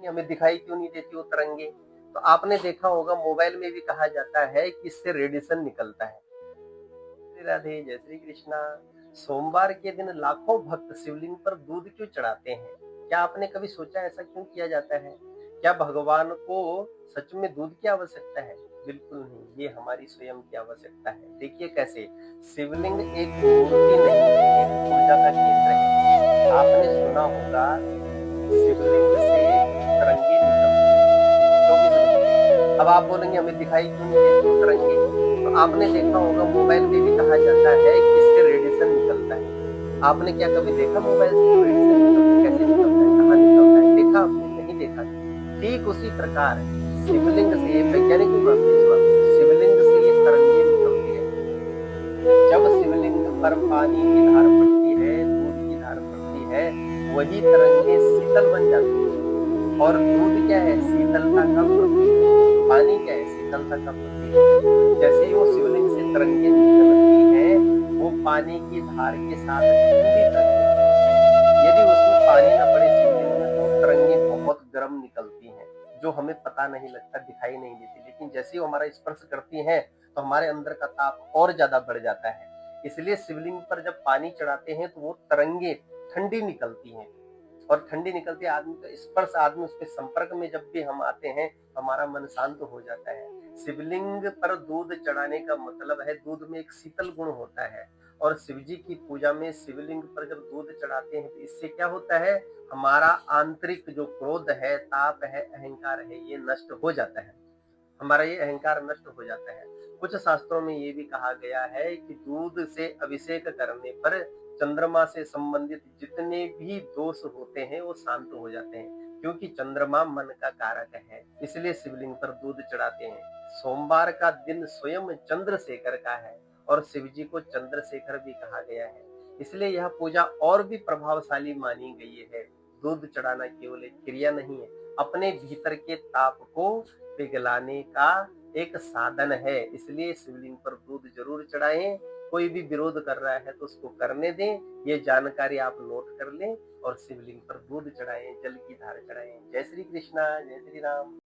बोलेंगे हमें दिखाई क्यों नहीं देती वो तरंगे? तो आपने देखा होगा मोबाइल में भी कहा जाता है कि इससे रेडिएशन निकलता है। श्री राधे, जय श्री कृष्णा। सोमवार के दिन लाखों भक्त शिवलिंग पर दूध क्यों चढ़ाते हैं? क्या आपने कभी सोचा ऐसा क्यों किया जाता है? क्या भगवान को सच में दूध की आवश्यकता है? बिल्कुल नहीं, ये हमारी स्वयं की आवश्यकता है। देखिए कैसे, शिवलिंग एक मूर्ति नहीं है, एक ऊर्जा का केंद्र है। आपने सुना होगा शिवलिंग से तरंगे निकलती हैं 24 घंटे। अब आप बोलेंगे हमें दिखाई क्यों नहीं देती वो तरंगे? तो आपने देखा होगा मोबाइल में भी कहा जाता है कि इससे रेडिएशन निकलता है। आपने क्या कभी देखा मोबाइल से जो रेडिएशन निकलता है कैसे निकलता है, कहाँ निकलता है? देखा आपने? नहीं देखा। ठीक उसी प्रकार शिवलिंग से वैज्ञानिक भी मानते हैं इस बात को, शिवलिंग से ये तरंगे निकलती रहती है। जब शिवलिंग पर पानी की धार पड़ती है, दूध की धार पड़ती है, वही तरंगे शीतल बन जाती है। और दूध क्या है? शीतलता का प्रतीक है। पानी क्या है? शीतलता का प्रतीक है। जैसे ही वो शिवलिंग से तरंगे निकलती हैं, वो पानी की धार के साथ ठंडी तरंगे निकलती हैं। यदि उसमें पानी न पड़े शिवलिंग में तो तरंगे बहुत गर्म निकलती हैं, जो हमें पता नहीं लगता, दिखाई नहीं देती। लेकिन जैसे ही वो हमारा स्पर्श करती हैं, तो हमारे अंदर का ताप और ज्यादा बढ़ जाता है। इसलिए शिवलिंग पर जब पानी चढ़ाते हैं तो वो तरंगे ठंडी निकलती हैं, और ठंडी निकलती है, आदमी का स्पर्श, आदमी उसके संपर्क में जब भी हम आते हैं तो हमारा मन शांत हो जाता है। शिवलिंग पर दूध चढ़ाने का मतलब है, दूध में एक शीतल गुण होता है, और शिव जी की पूजा में शिवलिंग पर जब दूध चढ़ाते हैं तो इससे क्या होता है, हमारा आंतरिक जो क्रोध है, ताप है, अहंकार है, ये नष्ट हो जाता है। हमारा ये अहंकार नष्ट हो जाता है। कुछ शास्त्रों में ये भी कहा गया है कि दूध से अभिषेक करने पर चंद्रमा से संबंधित जितने भी दोष होते हैं वो शांत हो जाते हैं, क्योंकि चंद्रमा मन का कारक है। इसलिए शिवलिंग पर दूध चढ़ाते हैं। सोमवार का दिन स्वयं चंद्रशेखर का है, और शिव जी को चंद्रशेखर भी कहा गया है। इसलिए यह पूजा और भी प्रभावशाली मानी गई है। दूध चढ़ाना केवल एक क्रिया नहीं है, अपने भीतर के ताप को पिघलाने का एक साधन है। इसलिए शिवलिंग पर दूध जरूर चढ़ाएं। कोई भी विरोध कर रहा है तो उसको करने दें, ये जानकारी आप नोट कर लें, और शिवलिंग पर दूध चढ़ाएं, जल की धार चढ़ाएं। जय श्री कृष्णा, जय श्री राम।